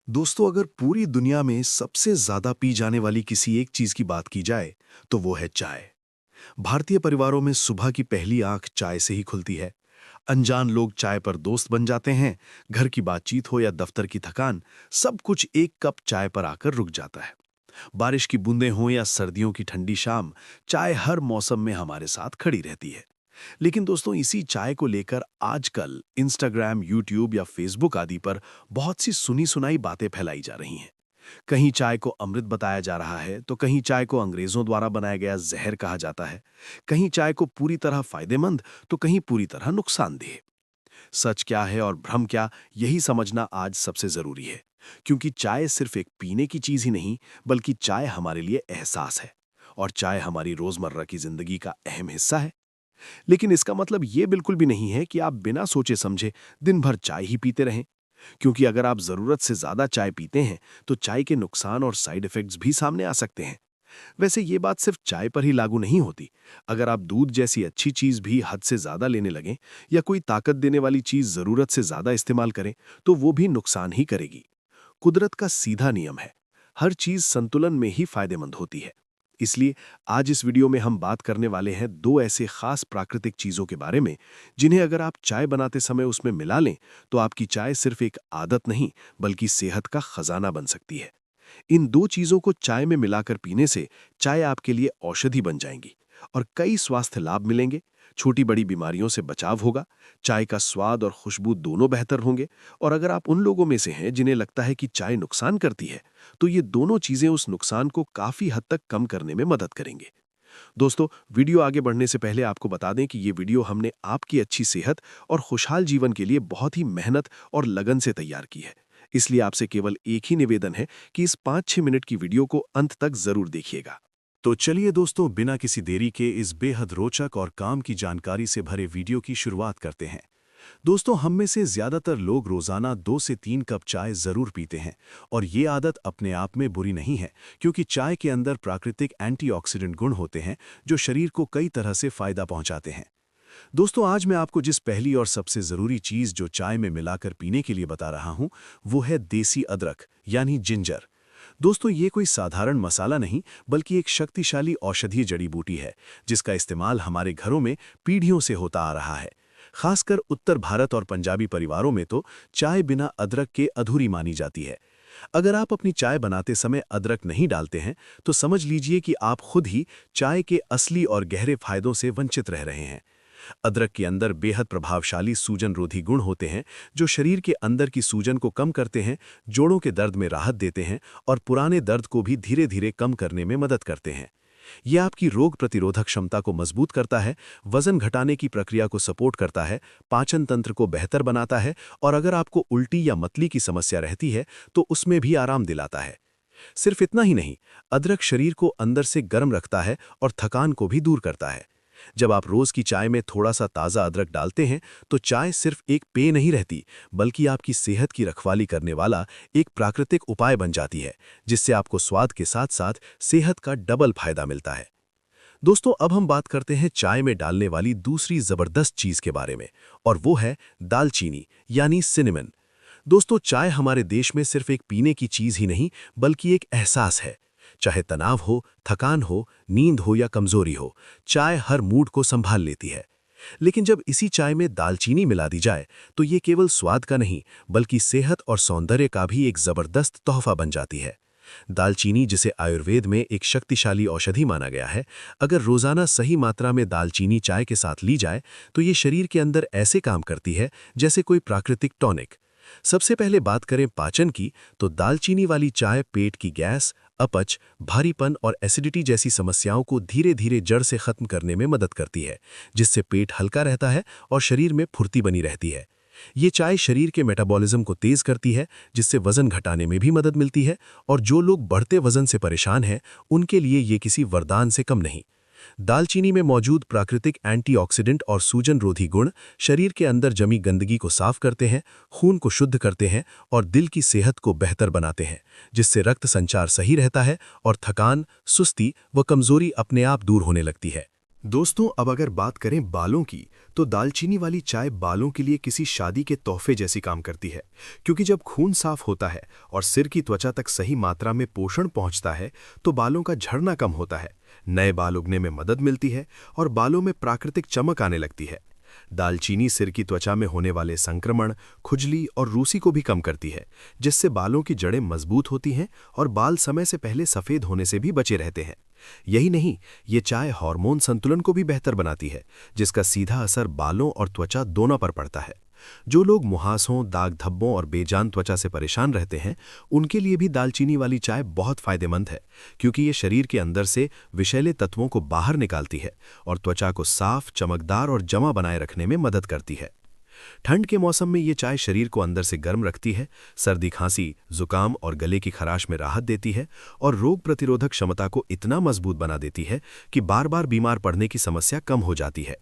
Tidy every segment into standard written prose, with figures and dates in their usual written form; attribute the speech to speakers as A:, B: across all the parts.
A: दोस्तों, अगर पूरी दुनिया में सबसे ज्यादा पी जाने वाली किसी एक चीज की बात की जाए तो वो है चाय। भारतीय परिवारों में सुबह की पहली आंख चाय से ही खुलती है। अनजान लोग चाय पर दोस्त बन जाते हैं। घर की बातचीत हो या दफ्तर की थकान, सब कुछ एक कप चाय पर आकर रुक जाता है। बारिश की बूंदें हों या सर्दियों की ठंडी शाम, चाय हर मौसम में हमारे साथ खड़ी रहती है। लेकिन दोस्तों, इसी चाय को लेकर आजकल इंस्टाग्राम, यूट्यूब या फेसबुक आदि पर बहुत सी सुनी सुनाई बातें फैलाई जा रही हैं। कहीं चाय को अमृत बताया जा रहा है तो कहीं चाय को अंग्रेजों द्वारा बनाया गया जहर कहा जाता है। कहीं चाय को पूरी तरह फायदेमंद तो कहीं पूरी तरह नुकसानदेह। सच क्या है और भ्रम क्या, यही समझना आज सबसे जरूरी है। क्योंकि चाय सिर्फ एक पीने की चीज ही नहीं, बल्कि चाय हमारे लिए एहसास है। और चाय हमारी रोजमर्रा की जिंदगी का अहम हिस्सा है। लेकिन इसका मतलब ये बिल्कुल भी नहीं है कि आप बिना सोचे समझे दिन भर चाय ही पीते रहें। क्योंकि अगर आप जरूरत से ज्यादा चाय पीते हैं तो चाय के नुकसान और साइड इफेक्ट्स भी सामने आ सकते हैं। वैसे ये बात सिर्फ चाय पर ही लागू नहीं होती। अगर आप दूध जैसी अच्छी चीज भी हद से ज्यादा लेने लगें या कोई ताकत देने वाली चीज जरूरत से ज्यादा इस्तेमाल करें तो वो भी नुकसान ही करेगी। कुदरत का सीधा नियम है, हर चीज संतुलन में ही फायदेमंद होती है। इसलिए आज इस वीडियो में हम बात करने वाले हैं दो ऐसे खास प्राकृतिक चीजों के बारे में, जिन्हें अगर आप चाय बनाते समय उसमें मिला लें तो आपकी चाय सिर्फ एक आदत नहीं, बल्कि सेहत का खजाना बन सकती है। इन दो चीजों को चाय में मिलाकर पीने से चाय आपके लिए औषधि बन जाएंगी और कई स्वास्थ्य लाभ मिलेंगे। छोटी बड़ी बीमारियों से बचाव होगा, चाय का स्वाद और खुशबू दोनों बेहतर होंगे। और अगर आप उन लोगों में से हैं जिन्हें लगता है कि चाय नुकसान करती है, तो ये दोनों चीजें उस नुकसान को काफी हद तक कम करने में मदद करेंगे। दोस्तों, वीडियो आगे बढ़ने से पहले आपको बता दें कि ये वीडियो हमने आपकी अच्छी सेहत और खुशहाल जीवन के लिए बहुत ही मेहनत और लगन से तैयार की है। इसलिए आपसे केवल एक ही निवेदन है कि इस 5-6 मिनट की वीडियो को अंत तक जरूर देखिएगा। तो चलिए दोस्तों, बिना किसी देरी के इस बेहद रोचक और काम की जानकारी से भरे वीडियो की शुरुआत करते हैं। दोस्तों, हम में से ज्यादातर लोग रोजाना 2 से 3 कप चाय जरूर पीते हैं। और ये आदत अपने आप में बुरी नहीं है, क्योंकि चाय के अंदर प्राकृतिक एंटीऑक्सीडेंट गुण होते हैं जो शरीर को कई तरह से फायदा पहुंचाते हैं। दोस्तों, आज मैं आपको जिस पहली और सबसे जरूरी चीज जो चाय में मिलाकर पीने के लिए बता रहा हूं, वो है देसी अदरक यानी जिंजर। दोस्तों, ये कोई साधारण मसाला नहीं, बल्कि एक शक्तिशाली औषधीय जड़ी बूटी है, जिसका इस्तेमाल हमारे घरों में पीढ़ियों से होता आ रहा है। खासकर उत्तर भारत और पंजाबी परिवारों में तो चाय बिना अदरक के अधूरी मानी जाती है। अगर आप अपनी चाय बनाते समय अदरक नहीं डालते हैं, तो समझ लीजिए कि आप खुद ही चाय के असली और गहरे फायदों से वंचित रह रहे हैं। अदरक के अंदर बेहद प्रभावशाली सूजन रोधी गुण होते हैं, जो शरीर के अंदर की सूजन को कम करते हैं, जोड़ों के दर्द में राहत देते हैं और पुराने दर्द को भी धीरे धीरे कम करने में मदद करते हैं। यह आपकी रोग प्रतिरोधक क्षमता को मजबूत करता है, वजन घटाने की प्रक्रिया को सपोर्ट करता है, पाचन तंत्र को बेहतर बनाता है और अगर आपको उल्टी या मतली की समस्या रहती है तो उसमें भी आराम दिलाता है। सिर्फ इतना ही नहीं, अदरक शरीर को अंदर से गर्म रखता है और थकान को भी दूर करता है। जब आप रोज की चाय में थोड़ा सा ताज़ा अदरक डालते हैं तो चाय सिर्फ एक पेय नहीं रहती, बल्कि आपकी सेहत की रखवाली करने वाला एक प्राकृतिक उपाय बन जाती है, जिससे आपको स्वाद के साथ साथ सेहत का डबल फायदा मिलता है। दोस्तों, अब हम बात करते हैं चाय में डालने वाली दूसरी जबरदस्त चीज के बारे में, और वो है दालचीनी यानी सिनेमन। दोस्तों, चाय हमारे देश में सिर्फ एक पीने की चीज ही नहीं, बल्कि एक एहसास है। चाहे तनाव हो, थकान हो, नींद हो या कमजोरी हो, चाय हर मूड को संभाल लेती है। लेकिन जब इसी चाय में दालचीनी मिला दी जाए तो ये केवल स्वाद का नहीं, बल्कि सेहत और सौंदर्य का भी एक जबरदस्त तोहफा बन जाती है। दालचीनी, जिसे आयुर्वेद में एक शक्तिशाली औषधि माना गया है, अगर रोजाना सही मात्रा में दालचीनी चाय के साथ ली जाए तो ये शरीर के अंदर ऐसे काम करती है जैसे कोई प्राकृतिक टॉनिक। सबसे पहले बात करें पाचन की, तो दालचीनी वाली चाय पेट की गैस, अपच, भारीपन और एसिडिटी जैसी समस्याओं को धीरे धीरे जड़ से खत्म करने में मदद करती है, जिससे पेट हल्का रहता है और शरीर में फुर्ती बनी रहती है। ये चाय शरीर के मेटाबॉलिज्म को तेज करती है, जिससे वजन घटाने में भी मदद मिलती है। और जो लोग बढ़ते वजन से परेशान हैं, उनके लिए ये किसी वरदान से कम नहीं। दालचीनी में मौजूद प्राकृतिक एंटीऑक्सीडेंट और सूजन रोधी गुण शरीर के अंदर जमी गंदगी को साफ करते हैं, खून को शुद्ध करते हैं और दिल की सेहत को बेहतर बनाते हैं, जिससे रक्त संचार सही रहता है और थकान, सुस्ती व कमजोरी अपने आप दूर होने लगती है। दोस्तों, अब अगर बात करें बालों की, तो दालचीनी वाली चाय बालों के लिए किसी शादी के तोहफे जैसी काम करती है। क्योंकि जब खून साफ होता है और सिर की त्वचा तक सही मात्रा में पोषण पहुंचता है, तो बालों का झड़ना कम होता है, नए बाल उगने में मदद मिलती है और बालों में प्राकृतिक चमक आने लगती है। दालचीनी सिर की त्वचा में होने वाले संक्रमण, खुजली और रूसी को भी कम करती है, जिससे बालों की जड़ें मजबूत होती हैं और बाल समय से पहले सफेद होने से भी बचे रहते हैं। यही नहीं, ये चाय हार्मोन संतुलन को भी बेहतर बनाती है, जिसका सीधा असर बालों और त्वचा दोनों पर पड़ता है। जो लोग मुहासों, दाग धब्बों और बेजान त्वचा से परेशान रहते हैं, उनके लिए भी दालचीनी वाली चाय बहुत फायदेमंद है, क्योंकि ये शरीर के अंदर से विषैले तत्वों को बाहर निकालती है और त्वचा को साफ, चमकदार और जमा बनाए रखने में मदद करती है। ठंड के मौसम में ये चाय शरीर को अंदर से गर्म रखती है, सर्दी, खांसी, जुकाम और गले की खराश में राहत देती है और रोग प्रतिरोधक क्षमता को इतना मजबूत बना देती है कि बार बार बीमार पड़ने की समस्या कम हो जाती है।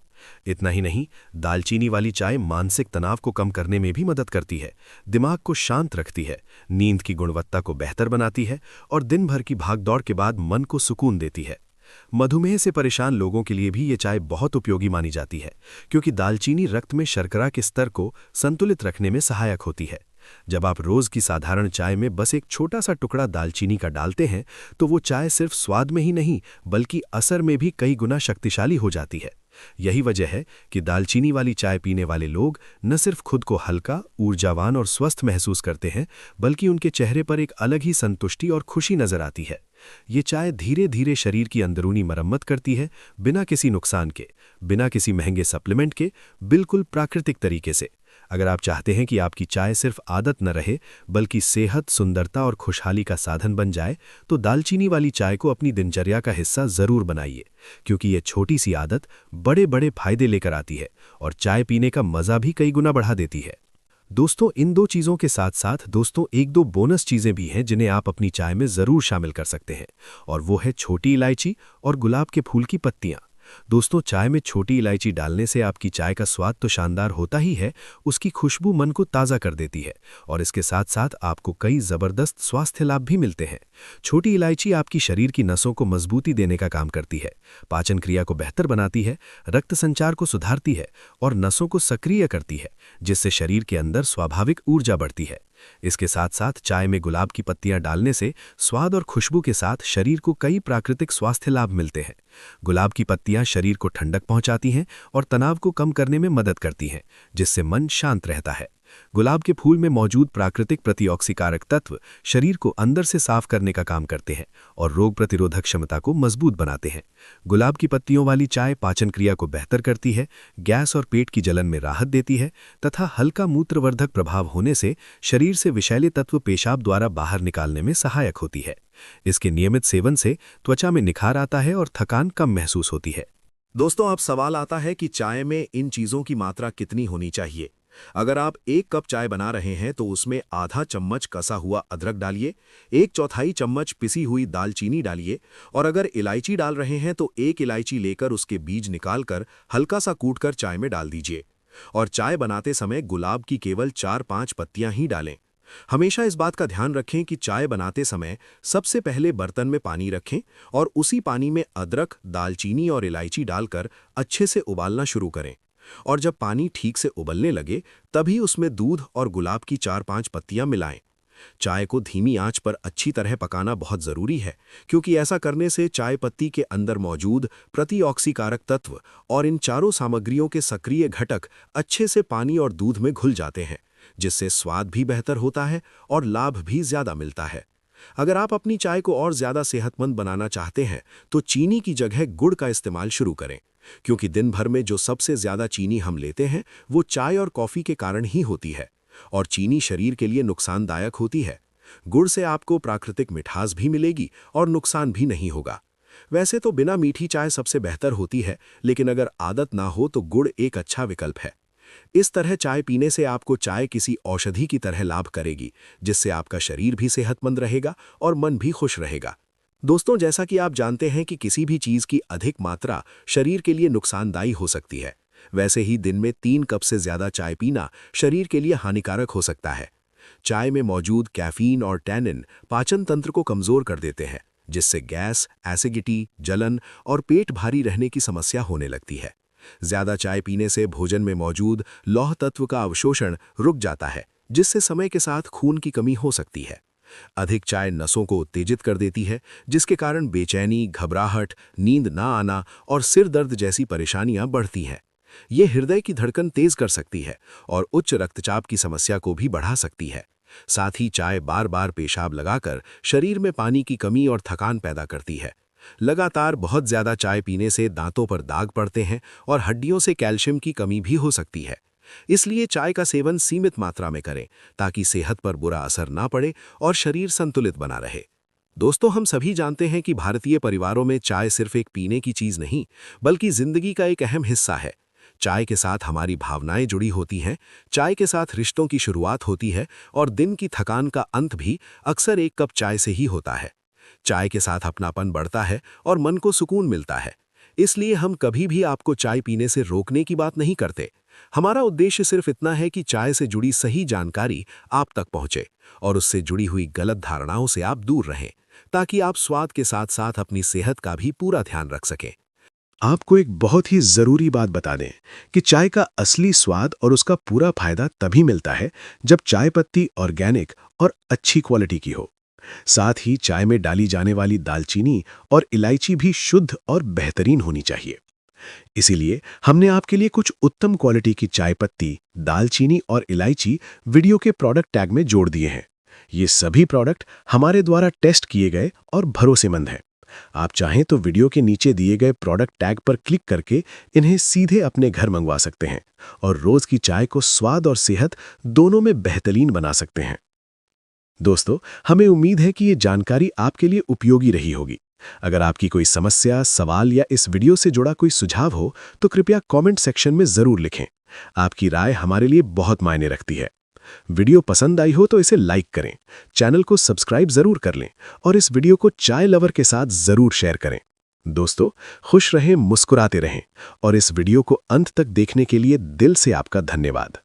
A: इतना ही नहीं, दालचीनी वाली चाय मानसिक तनाव को कम करने में भी मदद करती है, दिमाग को शांत रखती है, नींद की गुणवत्ता को बेहतर बनाती है और दिन भर की भागदौड़ के बाद मन को सुकून देती है। मधुमेह से परेशान लोगों के लिए भी ये चाय बहुत उपयोगी मानी जाती है, क्योंकि दालचीनी रक्त में शर्करा के स्तर को संतुलित रखने में सहायक होती है। जब आप रोज की साधारण चाय में बस एक छोटा सा टुकड़ा दालचीनी का डालते हैं, तो वो चाय सिर्फ स्वाद में ही नहीं, बल्कि असर में भी कई गुना शक्तिशाली हो जाती है। यही वजह है कि दालचीनी वाली चाय पीने वाले लोग न सिर्फ खुद को हल्का, ऊर्जावान और स्वस्थ महसूस करते हैं, बल्कि उनके चेहरे पर एक अलग ही संतुष्टि और खुशी नजर आती है। ये चाय धीरे धीरे शरीर की अंदरूनी मरम्मत करती है, बिना किसी नुकसान के, बिना किसी महंगे सप्लीमेंट के, बिल्कुल प्राकृतिक तरीके से। अगर आप चाहते हैं कि आपकी चाय सिर्फ आदत न रहे, बल्कि सेहत, सुंदरता और खुशहाली का साधन बन जाए, तो दालचीनी वाली चाय को अपनी दिनचर्या का हिस्सा जरूर बनाइए, क्योंकि ये छोटी सी आदत बड़े बड़े फायदे लेकर आती है और चाय पीने का मजा भी कई गुना बढ़ा देती है। दोस्तों, इन दो चीज़ों के साथ साथ एक दो बोनस चीज़ें भी हैं जिन्हें आप अपनी चाय में ज़रूर शामिल कर सकते हैं, और वो है छोटी इलायची और गुलाब के फूल की पत्तियां। दोस्तों, चाय में छोटी इलायची डालने से आपकी चाय का स्वाद तो शानदार होता ही है, उसकी खुशबू मन को ताज़ा कर देती है और इसके साथ साथ आपको कई ज़बरदस्त स्वास्थ्य लाभ भी मिलते हैं। छोटी इलायची आपकी शरीर की नसों को मजबूती देने का काम करती है, पाचन क्रिया को बेहतर बनाती है, रक्त संचार को सुधारती है और नसों को सक्रिय करती है, जिससे शरीर के अंदर स्वाभाविक ऊर्जा बढ़ती है। इसके साथ साथ चाय में गुलाब की पत्तियां डालने से स्वाद और खुशबू के साथ शरीर को कई प्राकृतिक स्वास्थ्य लाभ मिलते हैं। गुलाब की पत्तियां शरीर को ठंडक पहुंचाती हैं और तनाव को कम करने में मदद करती हैं, जिससे मन शांत रहता है। गुलाब के फूल में मौजूद प्राकृतिक प्रतिऑक्सीकारक तत्व शरीर को अंदर से साफ करने का काम करते हैं और रोग प्रतिरोधक क्षमता को मजबूत बनाते हैं। गुलाब की पत्तियों वाली चाय पाचन क्रिया को बेहतर करती है, गैस और पेट की जलन में राहत देती है तथा हल्का मूत्रवर्धक प्रभाव होने से शरीर से विषैले तत्व पेशाब द्वारा बाहर निकालने में सहायक होती है। इसके नियमित सेवन से त्वचा में निखार आता है और थकान कम महसूस होती है।
B: दोस्तों, अब सवाल आता है कि चाय में इन चीज़ों की मात्रा कितनी होनी चाहिए। अगर आप 1 कप चाय बना रहे हैं तो उसमें आधा चम्मच कसा हुआ अदरक डालिए, 1/4 चम्मच पिसी हुई दालचीनी डालिए और अगर इलायची डाल रहे हैं तो 1 इलायची लेकर उसके बीज निकालकर हल्का सा कूटकर चाय में डाल दीजिए। और चाय बनाते समय गुलाब की केवल 4-5 पत्तियां ही डालें। हमेशा इस बात का ध्यान रखें कि चाय बनाते समय सबसे पहले बर्तन में पानी रखें और उसी पानी में अदरक, दालचीनी और इलायची डालकर अच्छे से उबालना शुरू करें। और जब पानी ठीक से उबलने लगे, तभी उसमें दूध और गुलाब की 4-5 पत्तियां मिलाएं। चाय को धीमी आंच पर अच्छी तरह पकाना बहुत जरूरी है, क्योंकि ऐसा करने से चाय पत्ती के अंदर मौजूद प्रतिऑक्सीकारक तत्व और इन चारों सामग्रियों के सक्रिय घटक अच्छे से पानी और दूध में घुल जाते हैं, जिससे स्वाद भी बेहतर होता है और लाभ भी ज्यादा मिलता है। अगर आप अपनी चाय को और ज्यादा सेहतमंद बनाना चाहते हैं तो चीनी की जगह गुड़ का इस्तेमाल शुरू करें, क्योंकि दिन भर में जो सबसे ज्यादा चीनी हम लेते हैं वो चाय और कॉफी के कारण ही होती है और चीनी शरीर के लिए नुकसानदायक होती है। गुड़ से आपको प्राकृतिक मिठास भी मिलेगी और नुकसान भी नहीं होगा। वैसे तो बिना मीठी चाय सबसे बेहतर होती है, लेकिन अगर आदत ना हो तो गुड़ एक अच्छा विकल्प है। इस तरह चाय पीने से आपको चाय किसी औषधि की तरह लाभ करेगी, जिससे आपका शरीर भी सेहतमंद रहेगा और मन भी खुश रहेगा। दोस्तों, जैसा कि आप जानते हैं कि किसी भी चीज़ की अधिक मात्रा शरीर के लिए नुकसानदायी हो सकती है, वैसे ही दिन में 3 कप से ज़्यादा चाय पीना शरीर के लिए हानिकारक हो सकता है। चाय में मौजूद कैफीन और टैनिन पाचन तंत्र को कमज़ोर कर देते हैं, जिससे गैस, एसिडिटी, जलन और पेट भारी रहने की समस्या होने लगती है। ज्यादा चाय पीने से भोजन में मौजूद लौह तत्व का अवशोषण रुक जाता है, जिससे समय के साथ खून की कमी हो सकती है। अधिक चाय नसों को उत्तेजित कर देती है, जिसके कारण बेचैनी, घबराहट, नींद ना आना और सिर दर्द जैसी परेशानियां बढ़ती हैं। ये हृदय की धड़कन तेज कर सकती है और उच्च रक्तचाप की समस्या को भी बढ़ा सकती है। साथ ही चाय बार बार पेशाब लगाकर शरीर में पानी की कमी और थकान पैदा करती है। लगातार बहुत ज्यादा चाय पीने से दांतों पर दाग पड़ते हैं और हड्डियों से कैल्शियम की कमी भी हो सकती है। इसलिए चाय का सेवन सीमित मात्रा में करें, ताकि सेहत पर बुरा असर ना पड़े और शरीर संतुलित बना रहे। दोस्तों, हम सभी जानते हैं कि भारतीय परिवारों में चाय सिर्फ एक पीने की चीज नहीं, बल्कि जिंदगी का एक अहम हिस्सा है। चाय के साथ हमारी भावनाएं जुड़ी होती हैं, चाय के साथ रिश्तों की शुरुआत होती है और दिन की थकान का अंत भी अक्सर एक कप चाय से ही होता है। चाय के साथ अपनापन बढ़ता है और मन को सुकून मिलता है। इसलिए हम कभी भी आपको चाय पीने से रोकने की बात नहीं करते। हमारा उद्देश्य सिर्फ इतना है कि चाय से जुड़ी सही जानकारी आप तक पहुंचे और उससे जुड़ी हुई गलत धारणाओं से आप दूर रहें, ताकि आप स्वाद के साथ साथ अपनी सेहत का भी पूरा ध्यान रख सकें।
A: आपको एक बहुत ही जरूरी बात बता दें कि चाय का असली स्वाद और उसका पूरा फायदा तभी मिलता है जब चाय पत्ती ऑर्गेनिक और अच्छी क्वालिटी की हो। साथ ही चाय में डाली जाने वाली दालचीनी और इलायची भी शुद्ध और बेहतरीन होनी चाहिए। इसीलिए हमने आपके लिए कुछ उत्तम क्वालिटी की चाय पत्ती, दालचीनी और इलायची वीडियो के प्रोडक्ट टैग में जोड़ दिए हैं। ये सभी प्रोडक्ट हमारे द्वारा टेस्ट किए गए और भरोसेमंद हैं। आप चाहें तो वीडियो के नीचे दिए गए प्रोडक्ट टैग पर क्लिक करके इन्हें सीधे अपने घर मंगवा सकते हैं और रोज की चाय को स्वाद और सेहत दोनों में बेहतरीन बना सकते हैं। दोस्तों, हमें उम्मीद है कि ये जानकारी आपके लिए उपयोगी रही होगी। अगर आपकी कोई समस्या, सवाल या इस वीडियो से जुड़ा कोई सुझाव हो तो कृपया कमेंट सेक्शन में जरूर लिखें। आपकी राय हमारे लिए बहुत मायने रखती है। वीडियो पसंद आई हो तो इसे लाइक करें, चैनल को सब्सक्राइब जरूर कर लें और इस वीडियो को चाय लवर के साथ जरूर शेयर करें। दोस्तों, खुश रहें, मुस्कुराते रहें और इस वीडियो को अंत तक देखने के लिए दिल से आपका धन्यवाद।